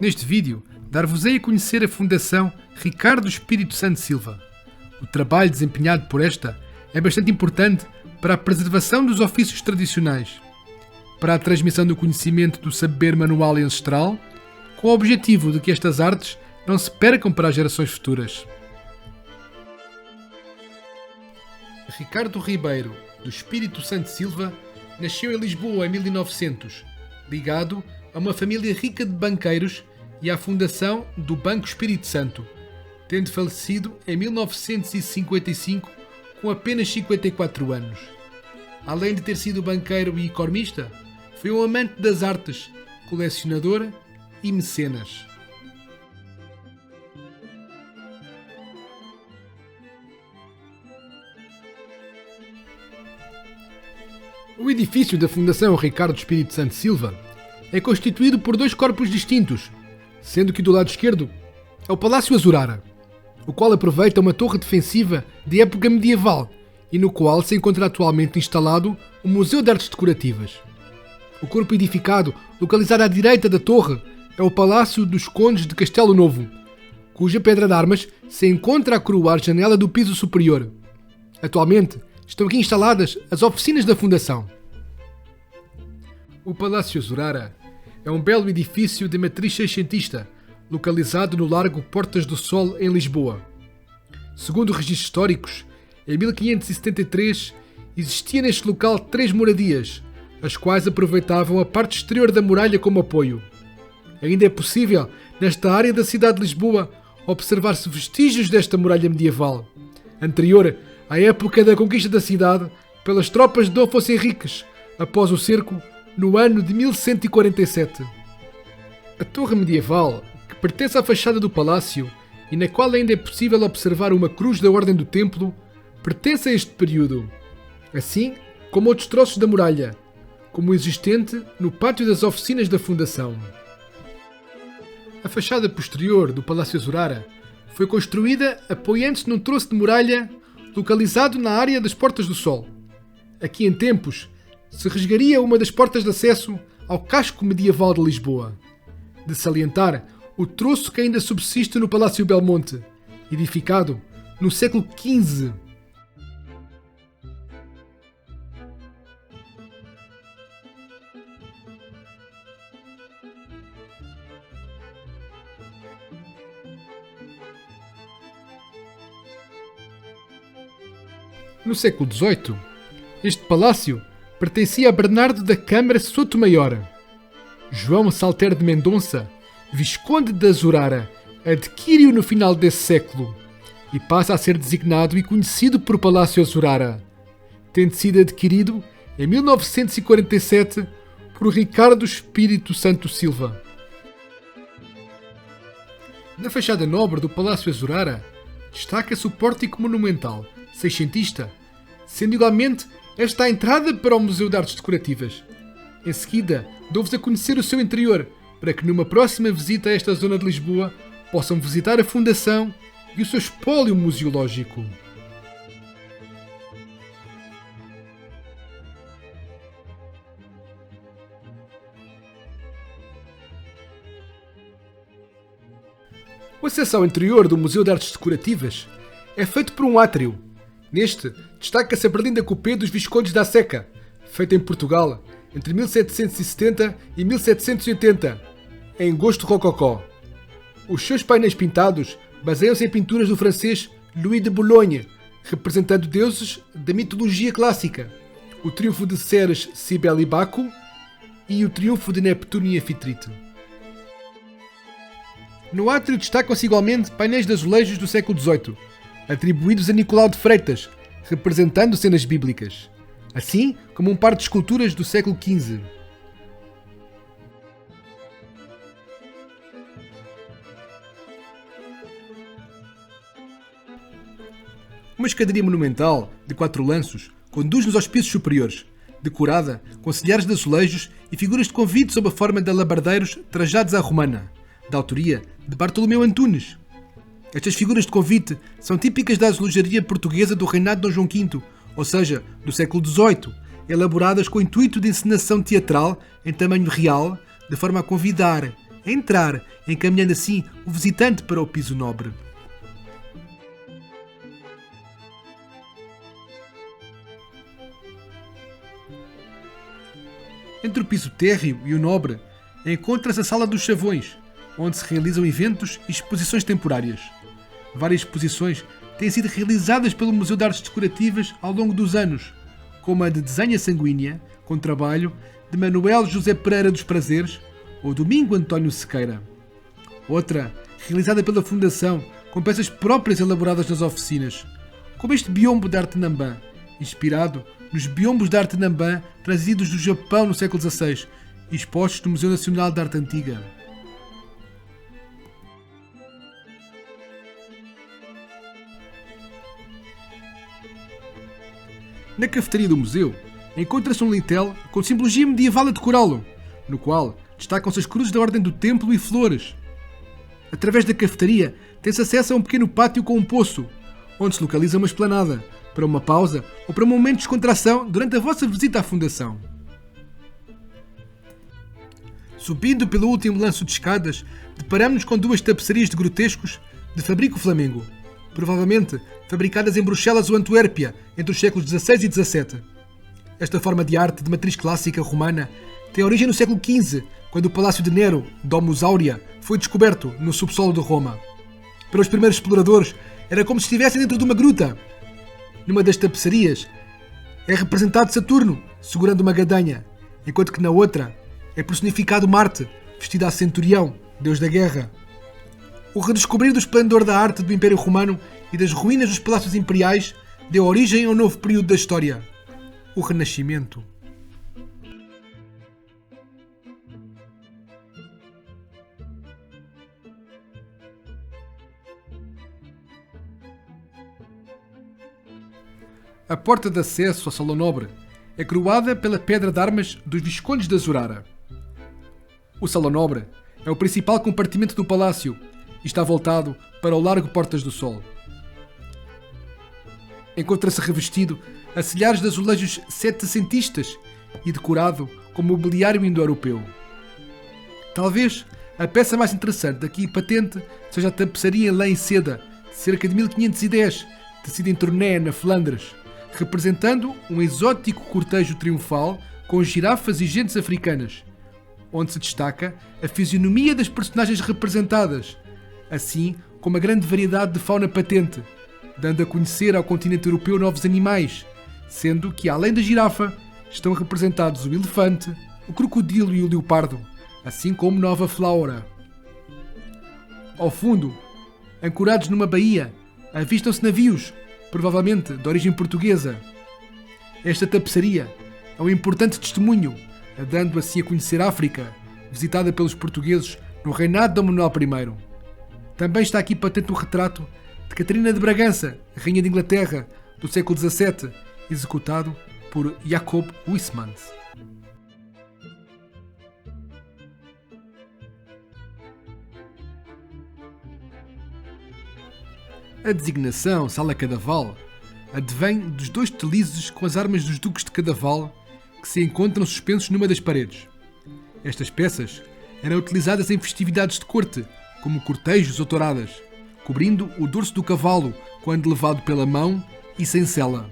Neste vídeo, dar-vos-ei a conhecer a Fundação Ricardo Espírito Santo Silva. O trabalho desempenhado por esta é bastante importante para a preservação dos ofícios tradicionais, para a transmissão do conhecimento do saber manual e ancestral, com o objetivo de que estas artes não se percam para as gerações futuras. Ricardo Ribeiro, do Espírito Santo Silva, nasceu em Lisboa em 1900, ligado a uma família rica de banqueiros e à fundação do Banco Espírito Santo, tendo falecido em 1955 com apenas 54 anos. Além de ter sido banqueiro e economista, foi um amante das artes, colecionador e mecenas. O edifício da Fundação Ricardo Espírito Santo Silva é constituído por dois corpos distintos, sendo que do lado esquerdo é o Palácio Azurara, o qual aproveita uma torre defensiva de época medieval e no qual se encontra atualmente instalado o Museu de Artes Decorativas. O corpo edificado, localizado à direita da torre, é o Palácio dos Condes de Castelo Novo, cuja pedra de armas se encontra a coroar a janela do piso superior. Atualmente estão aqui instaladas as oficinas da Fundação. O Palácio Azurara é um belo edifício de matriz seiscentista, localizado no Largo Portas do Sol, em Lisboa. Segundo registros históricos, em 1573 existia neste local 3 moradias, as quais aproveitavam a parte exterior da muralha como apoio. Ainda é possível, nesta área da cidade de Lisboa, observar-se vestígios desta muralha medieval, anterior à época da conquista da cidade pelas tropas de Dom Afonso Henriques, após o cerco, no ano de 1147. A torre medieval, que pertence à fachada do palácio e na qual ainda é possível observar uma cruz da Ordem do Templo, pertence a este período, assim como outros troços da muralha, como o existente no pátio das oficinas da Fundação. A fachada posterior do Palácio Azurara foi construída apoiando-se num troço de muralha localizado na área das Portas do Sol. Aqui em tempos se resgaria uma das portas de acesso ao casco medieval de Lisboa. De salientar o troço que ainda subsiste no Palácio Belmonte, edificado no século XV. No século XVIII, este palácio pertencia a Bernardo da Câmara Sotomayor. João Salter de Mendonça, Visconde de Azurara, adquire-o no final desse século e passa a ser designado e conhecido por Palácio Azurara, tendo sido adquirido em 1947 por Ricardo Espírito Santo Silva. Na fachada nobre do Palácio Azurara destaca-se o pórtico monumental seiscentista, sendo igualmente esta a entrada para o Museu de Artes Decorativas. Em seguida, dou-vos a conhecer o seu interior, para que numa próxima visita a esta zona de Lisboa possam visitar a Fundação e o seu espólio museológico. O acesso ao interior do Museu de Artes Decorativas é feito por um átrio. Neste, destaca-se a berlinda coupé dos Viscondes da Seca, feita em Portugal entre 1770 e 1780, em gosto rococó. Os seus painéis pintados baseiam-se em pinturas do francês Louis de Boulogne, representando deuses da mitologia clássica, o triunfo de Ceres, Cibele e Baco e o triunfo de Neptuno e Anfitrite. No átrio destacam-se igualmente painéis de azulejos do século XVIII, atribuídos a Nicolau de Freitas, representando cenas bíblicas, assim como um par de esculturas do século XV. Uma escadaria monumental, de 4 lanços, conduz-nos aos pisos superiores, decorada com silhares de azulejos e figuras de convite sob a forma de alabardeiros trajados à romana, da autoria de Bartolomeu Antunes. Estas figuras de convite são típicas da azulejaria portuguesa do reinado de Dom João V, ou seja, do século XVIII, elaboradas com o intuito de encenação teatral em tamanho real, de forma a convidar a entrar, encaminhando assim o visitante para o piso nobre. Entre o piso térreo e o nobre, encontra-se a Sala dos Chavões, onde se realizam eventos e exposições temporárias. Várias exposições têm sido realizadas pelo Museu de Artes Decorativas ao longo dos anos, como a de Desenha Sanguínea, com trabalho de Manuel José Pereira dos Prazeres ou Domingo António Sequeira. Outra, realizada pela Fundação, com peças próprias elaboradas nas oficinas, como este biombo de arte Nambã, inspirado nos biombos de arte Nambã trazidos do Japão no século XVI e expostos no Museu Nacional de Arte Antiga. Na cafetaria do museu, encontra-se um lintel com simbologia medieval a decorá-lo, no qual destacam-se as cruzes da Ordem do Templo e flores. Através da cafetaria, tem-se acesso a um pequeno pátio com um poço, onde se localiza uma esplanada, para uma pausa ou para um momento de descontração durante a vossa visita à Fundação. Subindo pelo último lanço de escadas, deparamos-nos com duas tapeçarias de grotescos de fabrico flamengo, provavelmente fabricadas em Bruxelas ou Antuérpia entre os séculos XVI e XVII. Esta forma de arte de matriz clássica romana tem origem no século XV, quando o Palácio de Nero, Domus Aurea, foi descoberto no subsolo de Roma. Para os primeiros exploradores, era como se estivessem dentro de uma gruta. Numa das tapeçarias é representado Saturno, segurando uma gadanha, enquanto que na outra é personificado Marte, vestido a centurião, deus da guerra. O redescobrir do esplendor da arte do Império Romano e das ruínas dos palácios imperiais deu origem a um novo período da história, o Renascimento. A porta de acesso ao Salão Nobre é coroada pela pedra de armas dos Viscondes de Azurara. O Salão Nobre é o principal compartimento do palácio e está voltado para o largo Portas do Sol. Encontra-se revestido a silhares de azulejos setecentistas e decorado com mobiliário indo-europeu. Talvez a peça mais interessante aqui patente seja a tapeçaria em lã e seda de cerca de 1510, tecida em Tournai, na Flandres, representando um exótico cortejo triunfal com girafas e gentes africanas, onde se destaca a fisionomia das personagens representadas, assim como a grande variedade de fauna patente, dando a conhecer ao continente europeu novos animais, sendo que, além da girafa, estão representados o elefante, o crocodilo e o leopardo, assim como nova flora. Ao fundo, ancorados numa baía, avistam-se navios, provavelmente de origem portuguesa. Esta tapeçaria é um importante testemunho, dando assim a conhecer a África, visitada pelos portugueses no reinado de Dom Manuel I. Também está aqui patente o retrato de Catarina de Bragança, rainha de Inglaterra, do século XVII, executado por Jacob Huysmans. A designação Sala Cadaval advém dos dois telizes com as armas dos duques de Cadaval que se encontram suspensos numa das paredes. Estas peças eram utilizadas em festividades de corte, como cortejos ou touradas, cobrindo o dorso do cavalo quando levado pela mão e sem sela.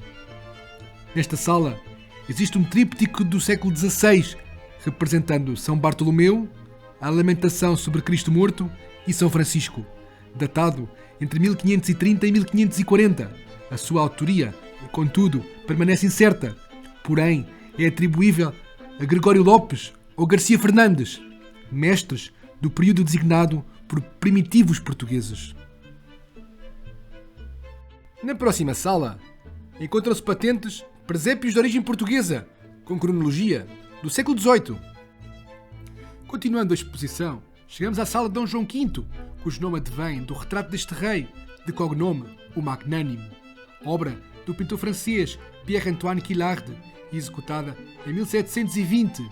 Nesta sala existe um tríptico do século XVI, representando São Bartolomeu, a Lamentação sobre Cristo Morto e São Francisco, datado entre 1530 e 1540. A sua autoria, contudo, permanece incerta, porém é atribuível a Gregório Lopes ou Garcia Fernandes, mestres do período designado por primitivos portugueses. Na próxima sala encontram-se patentes presépios de origem portuguesa, com cronologia do século XVIII. Continuando a exposição, chegamos à sala de Dom João V, cujo nome advém do retrato deste rei, de cognome o Magnânimo, obra do pintor francês Pierre-Antoine Quillard, executada em 1720.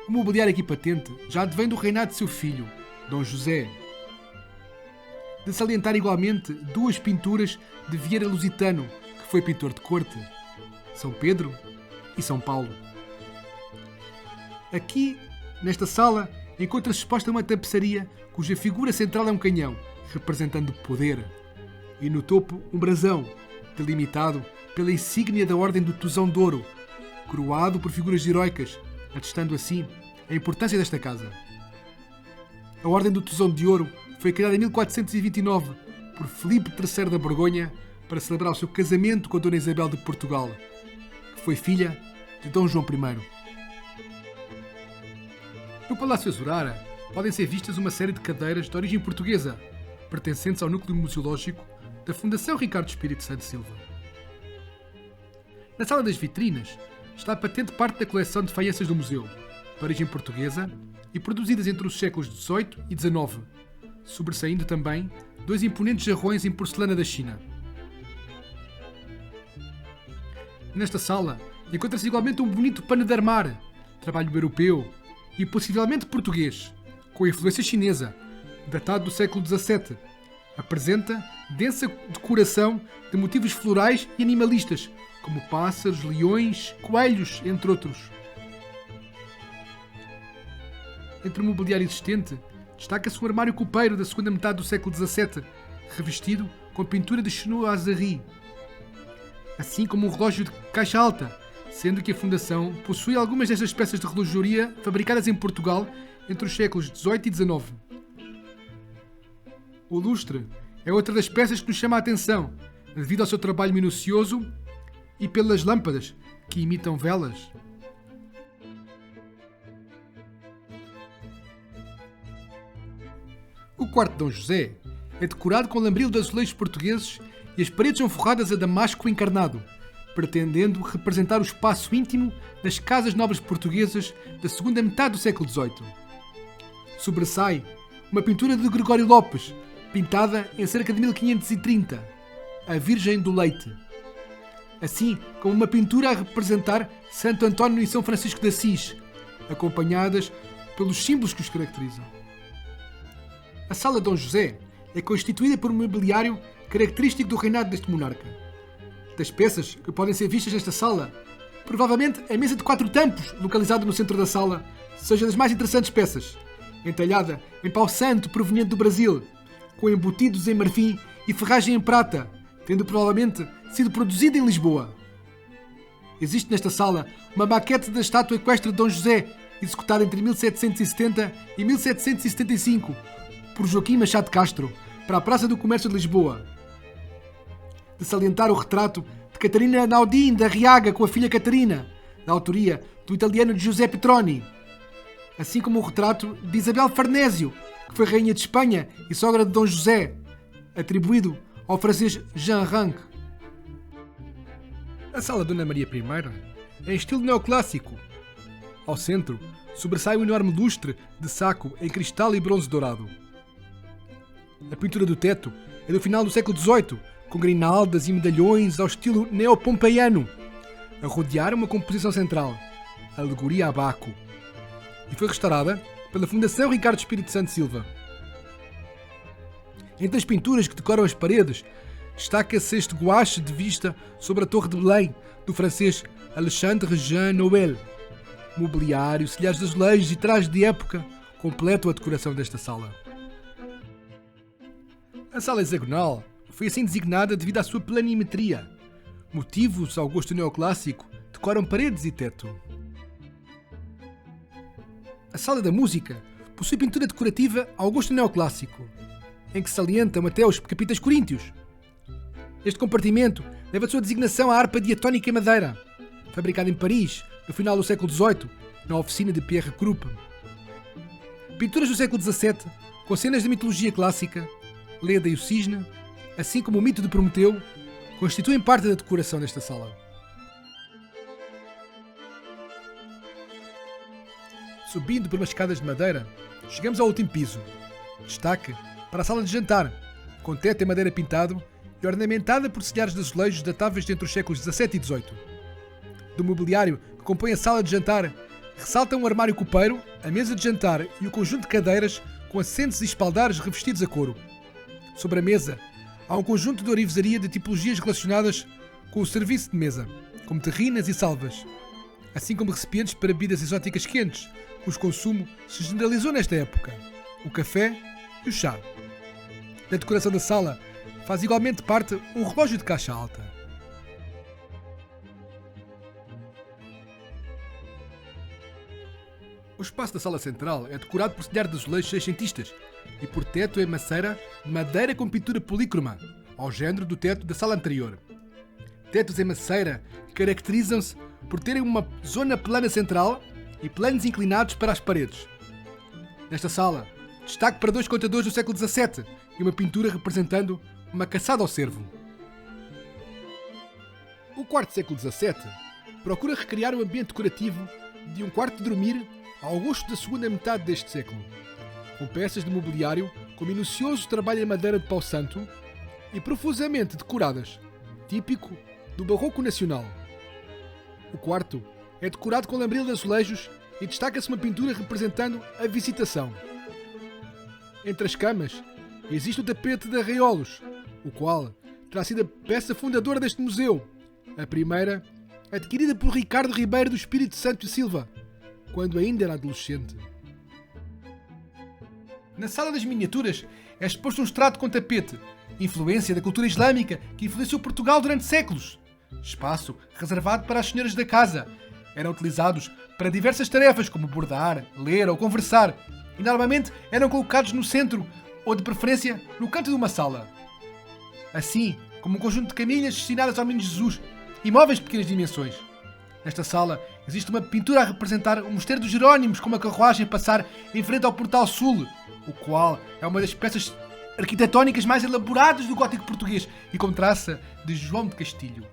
O mobiliário aqui patente já advém do reinado de seu filho, Dom José. De salientar igualmente duas pinturas de Vieira Lusitano, que foi pintor de corte, São Pedro e São Paulo. Aqui, nesta sala, encontra-se exposta uma tapeçaria cuja figura central é um canhão, representando poder. E no topo um brasão, delimitado pela insígnia da Ordem do Tosão de Ouro, coroado por figuras heroicas, atestando assim a importância desta casa. A Ordem do Tosão de Ouro foi criada em 1429 por Filipe III da Borgonha para celebrar o seu casamento com a Dona Isabel de Portugal, que foi filha de Dom João I. No Palácio Azurara podem ser vistas uma série de cadeiras de origem portuguesa, pertencentes ao núcleo museológico da Fundação Ricardo Espírito Santo Silva. Na sala das vitrinas está patente parte da coleção de faianças do museu, de origem portuguesa e produzidas entre os séculos XVIII e XIX, sobressaindo também 2 imponentes jarrões em porcelana da China. Nesta sala encontra-se igualmente um bonito pano de armar, trabalho europeu e possivelmente português, com influência chinesa, datado do século XVII. Apresenta densa decoração de motivos florais e animalistas, como pássaros, leões, coelhos, entre outros. Entre o mobiliário existente, destaca-se um armário copeiro da segunda metade do século XVII, revestido com pintura de Chenoiserie, assim como um relógio de caixa alta, sendo que a Fundação possui algumas destas peças de relojoaria fabricadas em Portugal entre os séculos XVIII e XIX. O lustre é outra das peças que nos chama a atenção, devido ao seu trabalho minucioso e pelas lâmpadas, que imitam velas. O quarto de Dom José é decorado com lambril de azulejos portugueses e as paredes são forradas a damasco encarnado, pretendendo representar o espaço íntimo das casas nobres portuguesas da segunda metade do século XVIII. Sobressai uma pintura de Gregório Lopes, pintada em cerca de 1530, a Virgem do Leite, assim como uma pintura a representar Santo António e São Francisco de Assis, acompanhadas pelos símbolos que os caracterizam. A Sala de Dom José é constituída por um mobiliário característico do reinado deste monarca. Das peças que podem ser vistas nesta sala, provavelmente a mesa de 4 tampos, localizada no centro da sala, seja das mais interessantes peças, entalhada em pau santo proveniente do Brasil, com embutidos em marfim e ferragem em prata, tendo provavelmente sido produzida em Lisboa. Existe nesta sala uma maquete da estátua equestre de Dom José, executada entre 1770 e 1775, por Joaquim Machado Castro, para a Praça do Comércio de Lisboa. De salientar o retrato de Catarina Naudin da Riaga com a filha Catarina, da autoria do italiano Giuseppe Troni, assim como o retrato de Isabel Farnésio, que foi rainha de Espanha e sogra de Dom José, atribuído ao francês Jean Ranc. A sala de Dona Maria I é em estilo neoclássico. Ao centro, sobressai um enorme lustre de saco em cristal e bronze dourado. A pintura do teto é do final do século XVIII, com grinaldas e medalhões ao estilo neopompeiano, a rodear uma composição central, a alegoria a Baco, e foi restaurada pela Fundação Ricardo Espírito Santo Silva. Entre as pinturas que decoram as paredes, destaca-se este guache de vista sobre a Torre de Belém, do francês Alexandre Jean Nouvel. Mobiliário, silhares de azulejos e trajes de época completam a decoração desta sala. A sala hexagonal foi assim designada devido à sua planimetria. Motivos ao gosto neoclássico decoram paredes e teto. A sala da música possui pintura decorativa ao gosto neoclássico, em que salientam até os capítulos coríntios. Este compartimento deve a sua designação à harpa diatónica em madeira, fabricada em Paris no final do século XVIII, na oficina de Pierre Krupp. Pinturas do século XVII, com cenas de mitologia clássica, Leda e o Cisne, assim como o mito de Prometeu, constituem parte da decoração desta sala. Subindo por umas escadas de madeira, chegamos ao último piso. Destaque para a sala de jantar, com teto em madeira pintado e ornamentada por silhares de azulejos datáveis entre os séculos XVII e XVIII. Do mobiliário que compõe a sala de jantar, ressalta um armário copeiro, a mesa de jantar e o conjunto de cadeiras com assentos e espaldares revestidos a couro. Sobre a mesa, há um conjunto de orivesaria de tipologias relacionadas com o serviço de mesa, como terrinas e salvas, assim como recipientes para bebidas exóticas quentes, cujo consumo se generalizou nesta época: o café e o chá. Da decoração da sala faz igualmente parte um relógio de caixa alta. O espaço da sala central é decorado por telhado de azulejos seiscentistas e por teto em maceira de madeira com pintura polícroma, ao género do teto da sala anterior. Tetos em maceira caracterizam-se por terem uma zona plana central e planos inclinados para as paredes. Nesta sala, destaque para 2 contadores do século XVII e uma pintura representando uma caçada ao cervo. O quarto do século XVII procura recriar o ambiente decorativo de um quarto de dormir ao gosto da segunda metade deste século, com peças de mobiliário com minucioso trabalho em madeira de pau santo e profusamente decoradas, típico do barroco nacional. O quarto é decorado com lambril de azulejos e destaca-se uma pintura representando a Visitação. Entre as camas existe o tapete de arraiolos, o qual terá sido a peça fundadora deste museu, a primeira adquirida por Ricardo Ribeiro do Espírito Santo e Silva, quando ainda era adolescente. Na sala das miniaturas é exposto um estrado com tapete, influência da cultura islâmica que influenciou Portugal durante séculos. Espaço reservado para as senhoras da casa. Eram utilizados para diversas tarefas como bordar, ler ou conversar e normalmente eram colocados no centro ou de preferência no canto de uma sala. Assim como um conjunto de camilhas destinadas ao Menino Jesus e móveis de pequenas dimensões. Nesta sala existe uma pintura a representar o Mosteiro dos Jerónimos com uma carruagem a passar em frente ao Portal Sul, o qual é uma das peças arquitetónicas mais elaboradas do gótico português e com traça de João de Castilho.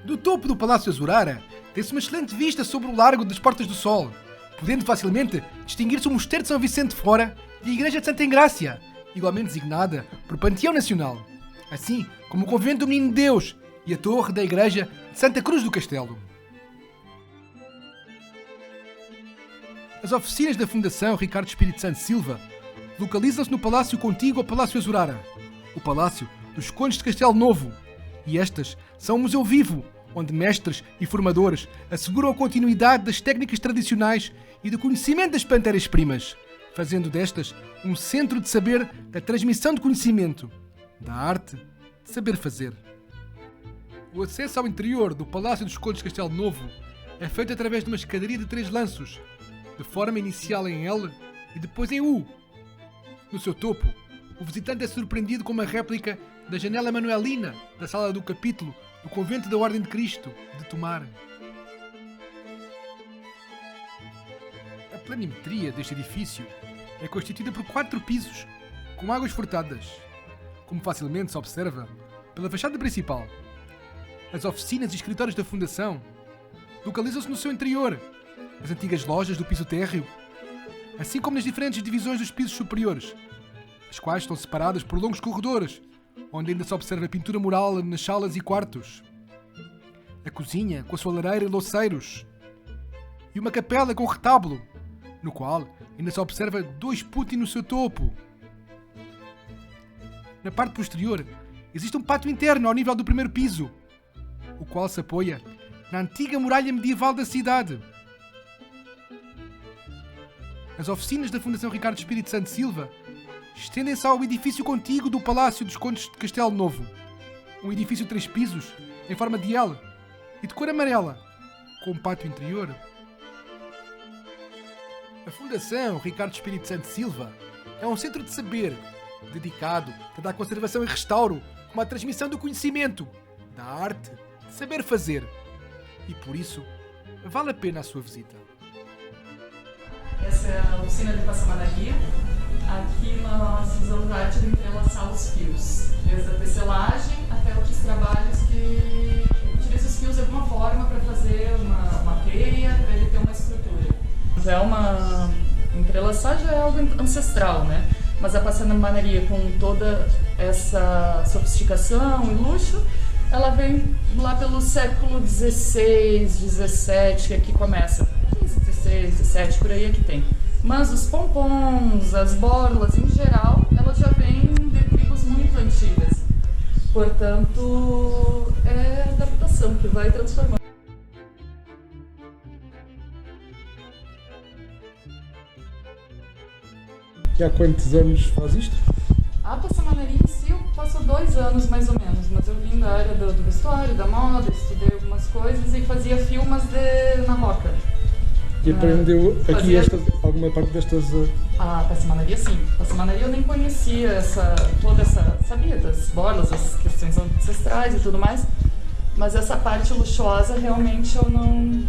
Do topo do Palácio Azurara tem-se uma excelente vista sobre o Largo das Portas do Sol, podendo facilmente distinguir-se o Mosteiro de São Vicente de Fora e a Igreja de Santa Engrácia, igualmente designada por Panteão Nacional, assim como o Convento do Menino Deus e a Torre da Igreja de Santa Cruz do Castelo. As oficinas da Fundação Ricardo Espírito Santo Silva localizam-se no Palácio contíguo ao Palácio Azurara, o Palácio dos Condes de Castelo Novo, e estas são um museu vivo, onde mestres e formadores asseguram a continuidade das técnicas tradicionais e do conhecimento das matérias-primas, fazendo destas um centro de saber da transmissão de conhecimento, da arte de saber fazer. O acesso ao interior do Palácio dos Condes de Castelo Novo é feito através de uma escadaria de 3 lanços, de forma inicial em L e depois em U. No seu topo, o visitante é surpreendido com uma réplica da janela manuelina da sala do capítulo do Convento da Ordem de Cristo de Tomar. A planimetria deste edifício é constituída por 4 pisos com águas furtadas, como facilmente se observa pela fachada principal. As oficinas e escritórios da Fundação localizam-se no seu interior, as antigas lojas do piso térreo, assim como nas diferentes divisões dos pisos superiores, as quais estão separadas por longos corredores, onde ainda se observa a pintura mural nas salas e quartos, a cozinha com a sua lareira e louceiros, e uma capela com retábulo, no qual ainda se observa 2 putti no seu topo. Na parte posterior existe um pátio interno ao nível do primeiro piso, o qual se apoia na antiga muralha medieval da cidade. As oficinas da Fundação Ricardo Espírito Santo Silva estendem-se ao edifício contíguo do Palácio dos Condes de Castelo Novo, um edifício de 3 pisos, em forma de L e de cor amarela, com um pátio interior. A Fundação Ricardo Espírito Santo Silva é um centro de saber, dedicado tanto à conservação e restauro como à transmissão do conhecimento, da arte, de saber fazer. E por isso, vale a pena a sua visita. Essa é a oficina de passamanaria. Aqui nós usamos a arte de entrelaçar os fios, desde a tecelagem até outros trabalhos que utilizam os fios de alguma forma para fazer uma teia, para ele ter uma estrutura. É uma entrelaçar já é algo ancestral, né? Mas a passamanaria com toda essa sofisticação e luxo, ela vem lá pelo século XVI, XVII, que aqui começa. 15, 16, 17, por aí é que tem. Mas os pompons, as borlas, em geral, elas já vêm de tribos muito antigas. Portanto, é a adaptação que vai transformando. E há quantos anos faz isto? A passamaneria em si eu passo 2 anos mais ou menos, mas eu vim da área do vestuário, da moda, estudei algumas coisas e fazia filmes na Roca. E aprendeu aqui alguma parte destas... A passamaneria sim. A passamaneria eu nem conhecia sabia das bolas, as questões ancestrais e tudo mais, mas essa parte luxuosa realmente eu não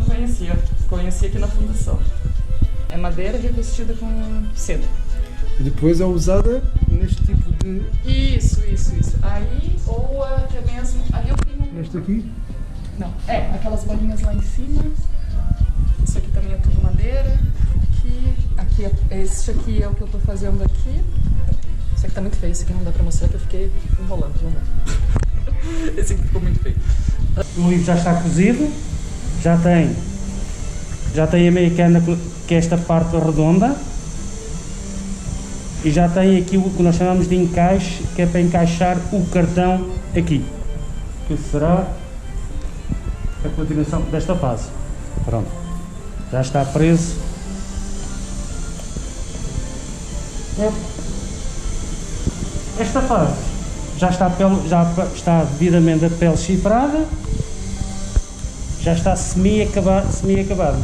conhecia. Conheci aqui na fundação. É madeira revestida com seda. E depois é usada neste tipo de... Isso. Aí, ou até mesmo... Aí eu tenho... Neste aqui? Não, aquelas bolinhas lá em cima. Isso aqui também é tudo madeira. Esse aqui é o que eu tô fazendo aqui. Isso aqui tá muito feio, esse aqui não dá pra mostrar que eu fiquei enrolando, não dá. Esse aqui ficou muito feio. O livro já está cozido, já tem a meia cana, que é esta parte redonda, e já tem aqui o que nós chamamos de encaixe, que é para encaixar o cartão aqui, que será a continuação desta fase. Pronto, já está preso. Esta fase já está devidamente a pele chifrada, já está semi-acabado.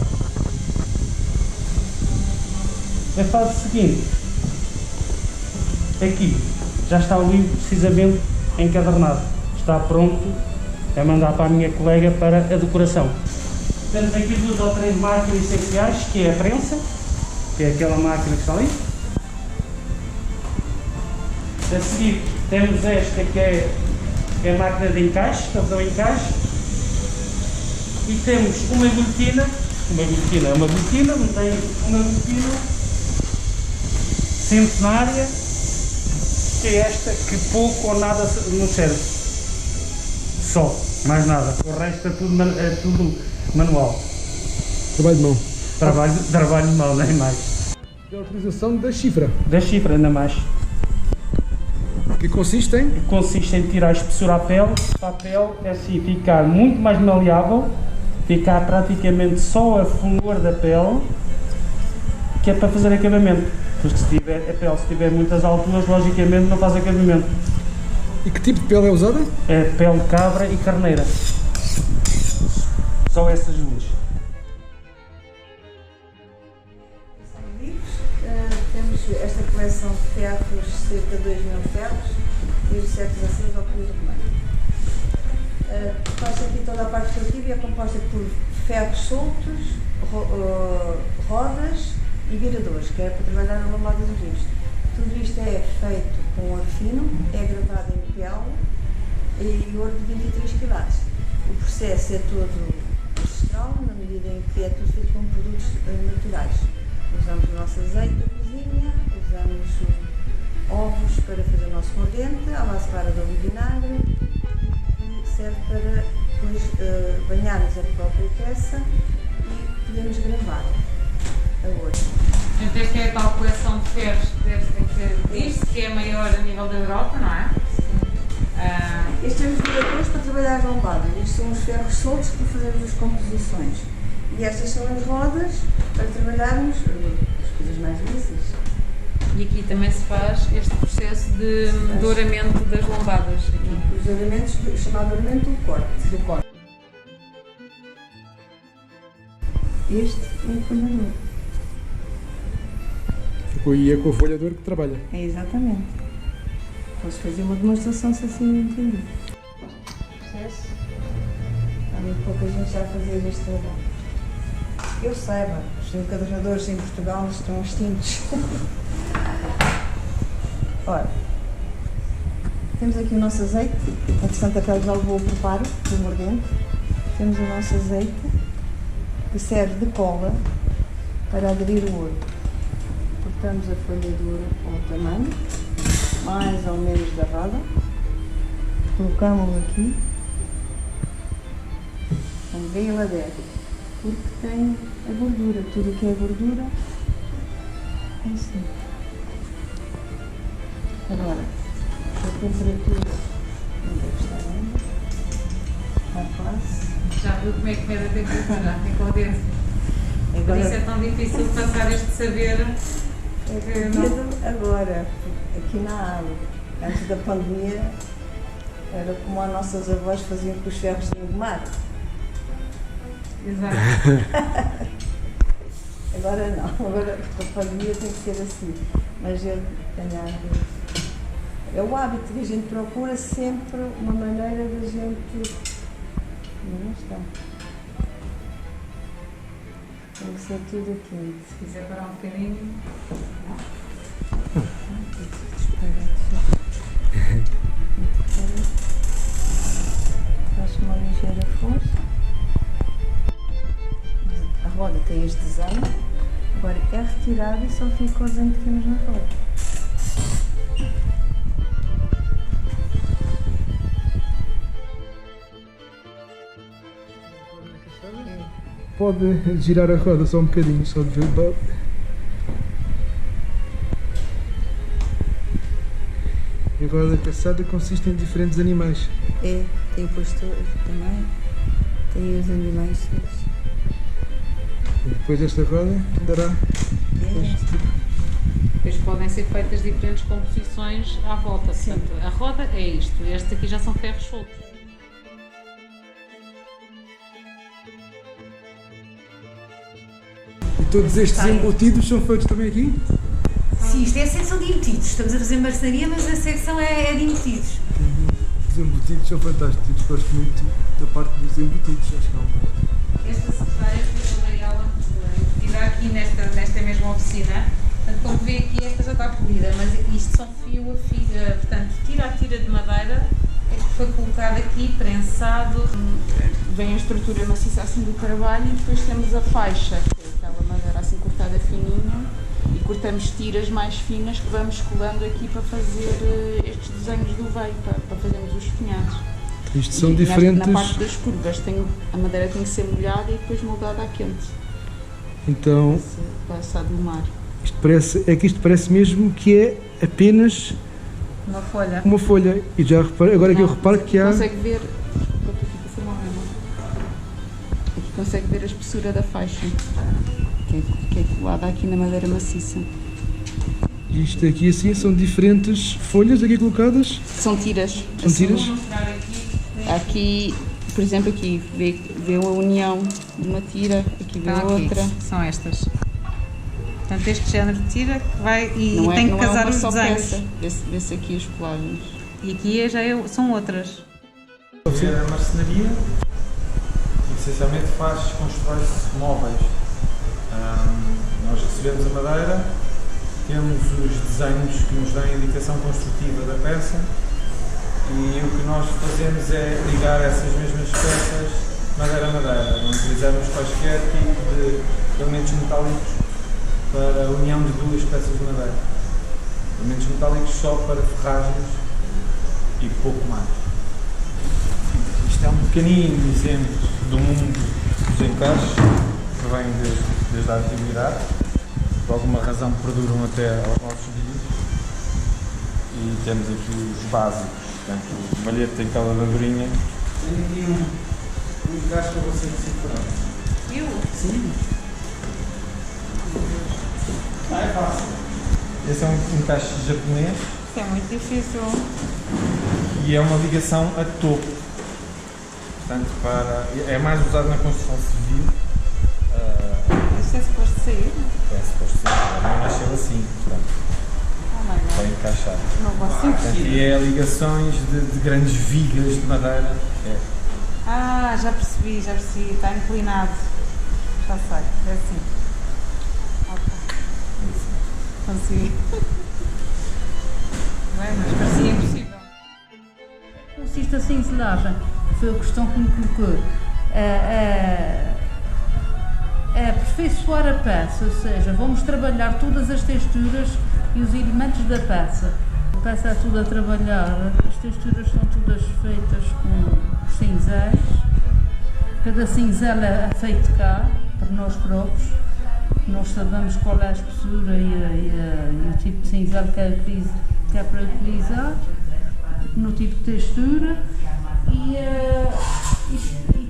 A fase seguinte, aqui, já está o livro precisamente encadernado, está pronto a mandar para a minha colega para a decoração. Temos aqui 2 ou 3 máquinas essenciais, que é a prensa, que é aquela máquina que está ali. A seguir temos esta que é a máquina de encaixe, para fazer o encaixe. E temos uma guilhotina, centenária, que é esta que pouco ou nada nos serve. Só, mais nada. O resto é tudo manual. Trabalho de mão. Trabalho de mão, nem mais. A utilização da chifra. Da chifra, ainda mais. Que consiste em? Consiste em tirar a espessura à pele, para a pele assim ficar muito mais maleável, ficar praticamente só a flor da pele, que é para fazer acabamento. Porque se a pele tiver muitas alturas, logicamente não faz acabamento. E que tipo de pele é usada? É pele de cabra e carneira. Só essas duas. Temos esta coleção de ferros, cerca de 2.000 ferros, desde o século XVI ao período romano. Faz aqui toda a parte esportiva e é composta por ferros soltos, rodas e viradores, que é para trabalhar na lombada do Cristo. Tudo isto é feito com ouro fino, é gravado em pele e ouro de 23 quilates. O processo é todo ancestral, na medida em que é tudo feito com produtos naturais. Usamos o nosso azeite da cozinha, usamos ovos para fazer o nosso mordente, à base clara de ovo e vinagre, que serve para depois banharmos a própria peça e podemos gravar a ouro. Então esta é a tal coleção de ferros que diz-se que é a maior a nível da Europa, não é? Estes são os viradores para trabalhar as lombadas. Estes são os ferros soltos para fazermos as composições. E estas são as rodas para trabalharmos as coisas mais difíceis. E aqui também se faz este processo de douramento das lombadas. Aqui. Os douramentos, chamado douramento do corte. Este é o folhador. Ficou aí com a folha de ouro que trabalha. É exatamente. Posso fazer uma demonstração se assim entender. Processo. Há muito pouca gente já fazia este trabalho. Eu saiba, os encadernadores em Portugal estão extintos. Ora, temos aqui o nosso azeite. Entretanto, a pele já levou o preparo do mordente. Temos o nosso azeite, que serve de cola para aderir o ouro. Cortamos a folha de ouro ao tamanho, mais ou menos da roda. Colocamos-lo aqui, onde bem ela deve, porque tem a gordura. Tudo o que é gordura é assim. Agora, a temperatura não deve estar bem. A face. Já viu como é que mede a temperatura? É com o dedo. Por Agora, isso é tão difícil passar este saber É que medo agora, aqui na água. Antes da pandemia, era como as nossas avós faziam com os ferros de engomar. Exato. Agora não, agora a pandemia tem que ser assim. Mas eu tenho é o hábito que a gente procura sempre uma maneira da gente. Não está. Tem que ser tudo aqui. Se quiser parar um bocadinho. Faço uma ligeira força. A roda tem este desenho. Agora é retirado e só fica o desenho que temos na roda. Pode girar a roda só um bocadinho, só de ver. A roda caçada consiste em diferentes animais. É, tem postura também. Tem os animais todos. E depois esta roda dará. Depois podem ser feitas diferentes composições à volta. Portanto, a roda é isto. Estes aqui já são ferros soltos. E todos estes embutidos são feitos também aqui? Sim, isto é a secção de embutidos. Estamos a fazer marcenaria, mas a secção é de embutidos. Os embutidos são fantásticos. Gosto muito da parte dos embutidos. Acho que é uma... Esta secretária foi ela embutida aqui nesta mesma oficina. Portanto, como vê aqui, esta já está polida, mas isto são fio a fio. Portanto, tira a tira de madeira é que foi colocado aqui, prensado. Vem a estrutura maciça assim do trabalho e depois temos a faixa, que é aquela madeira assim cortada fininha, e cortamos tiras mais finas que vamos colando aqui para fazer estes desenhos do veio, para fazermos os punhados. Isto são E diferentes. Na parte das curvas a madeira tem que ser molhada e depois moldada a quente, Então, para se adomar. isto parece mesmo que é apenas Uma folha. uma folha. E já reparo, agora que eu reparo que há. Consegue ver, aqui consegue ver a espessura da faixa, que é colada aqui na madeira maciça. Isto aqui assim são diferentes folhas aqui colocadas. São tiras. São tiras. Vou mostrar aqui. Aqui, por exemplo, aqui vê a união de uma tira, aqui vê Está aqui. outra. São estas. Portanto, este género de tira que vai e Não é, tem que não casar é uma os só desenhos. peça. Vê-se aqui as colagens. E aqui são outras. A marcenaria essencialmente constrói móveis. Nós recebemos a madeira, temos os desenhos que nos dão a indicação construtiva da peça e o que nós fazemos é ligar essas mesmas peças madeira a madeira. Não utilizamos quaisquer tipo de elementos metálicos para a união de duas peças de madeira. Elementos metálicos só para ferragens e pouco mais. Isto é um pequenino exemplo do mundo dos encaixes, que vem desde a antiguidade, por alguma razão perduram até aos nossos dias. E temos aqui os básicos, portanto, o malhete tem aquela ladurinha. Tenho aqui um encaixe para você decifrar. Eu? Sim. É fácil. Esse é um encaixe japonês. Isso é muito difícil. E é uma ligação a topo. Portanto, é mais usado na construção civil. Isto é suposto sair? É suposto ser, não nasceu assim, portanto, Oh my God. vai encaixar. Não consigo. Portanto, e é ligações de grandes vigas de madeira. É. Ah, já percebi. Está inclinado. Já sei. É assim. Ok. Consegui. Bem, mas parecia impossível. Consiste a cinzelagem, foi a questão que me colocou. Aperfeiçoar a peça, ou seja, vamos trabalhar todas as texturas e os elementos da peça. A peça é toda trabalhada, as texturas são todas feitas com cinzéis. Cada cinzel é feito cá, por nós próprios. Nós sabemos qual é a espessura e o tipo de cinzel que é para utilizar, no tipo de textura. E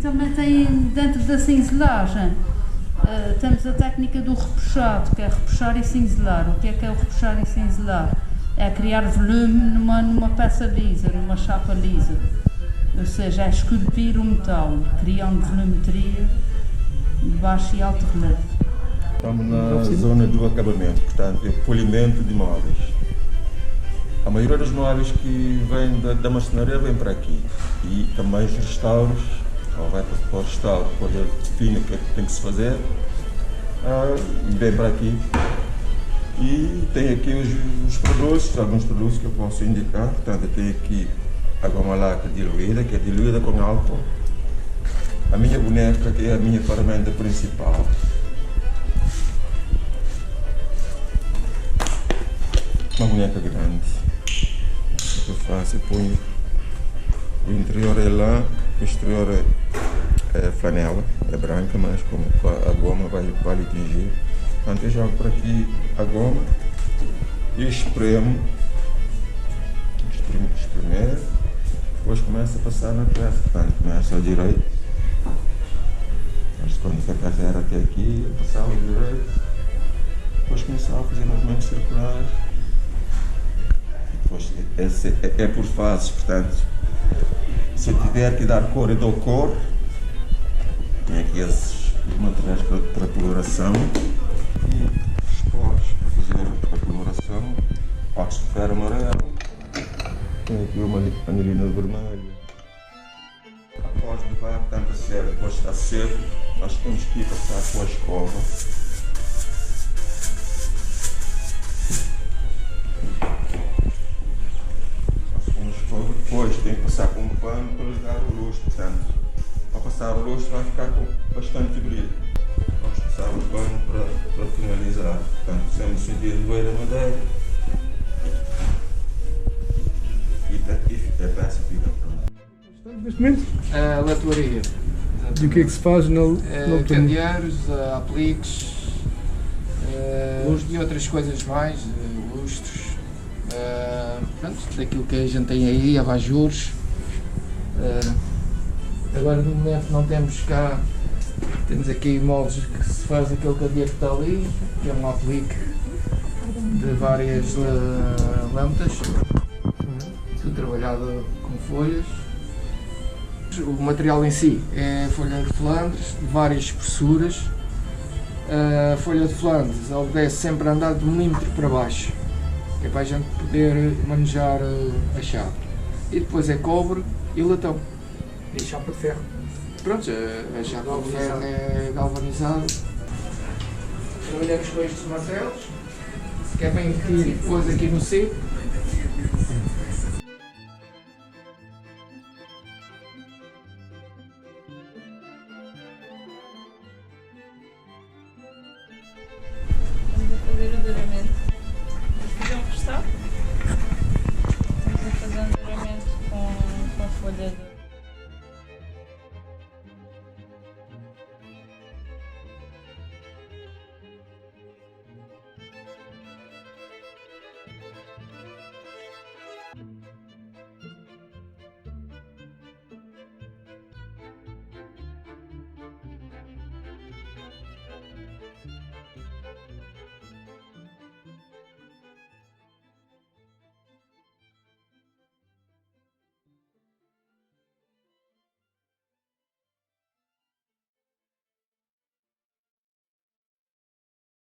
também tem dentro da cinzelagem Temos a técnica do repuxado, que é repuxar e cinzelar. O que é o repuxar e cinzelar? É criar volume numa peça lisa, numa chapa lisa. Ou seja, é esculpir o metal, criando volumetria de baixo e alto relevo. Estamos na zona do acabamento, portanto, é polimento de móveis. A maioria dos móveis que vêm da marcenaria vem para aqui. E também os restauros, ou vai para o restauro, por fino que tem que se fazer, vem para aqui. E tem aqui os produtos, alguns produtos que eu posso indicar. Portanto, tem aqui a goma laca diluída, que é diluída com álcool. A minha boneca, que é a minha ferramenta principal. Uma boneca grande. O que eu faço? Eu ponho o interior é lã, o exterior é flanela, é branca, mas como a goma vai lhe atingir. Portanto, eu jogo por aqui a goma e espremer, depois começo a passar na peça. Portanto, começo ao direito, mas quando a peça era até aqui, eu passava ao direito, depois começava a fazer movimentos circulares. Depois, é por fases, portanto, se eu tiver que dar cor, eu dou cor. Tem aqui esses materiais para coloração. E os poros para fazer a coloração, óxido de ferro amarelo, tem aqui uma anilina vermelha. Após levar tanta cera, depois está seco, nós temos que ir passar com a escova. Depois tem que passar com um pano para ligar o lustre, portanto, ao passar o lustre vai ficar com bastante brilho. Vamos passar o pano para finalizar. Portanto, fizemos o sentido de beira madeira e a peça fica pronta. Estamos neste momento? A latoaria. E o que é que se faz na candeeiros, apliques e outras coisas mais, lustros. Pronto, daquilo que a gente tem aí, abajures. Agora no momento não temos cá, temos aqui moldes que se faz aquele candeeiro que está ali, que é um aplique de várias lâmpadas, tudo trabalhado com folhas. O material em si é folha de Flandres, de várias espessuras. A folha de Flandres obedece sempre a andar de 1 milímetro para baixo, que é para a gente poder manejar a chapa. E depois é cobre e latão. E chapa de ferro. Pronto, a chapa de ferro é galvanizada. Trabalhamos com estes martelos, que é bem aqui, depois aqui no seco. Vamos a fazer o douramento. Vamos fazer um restado.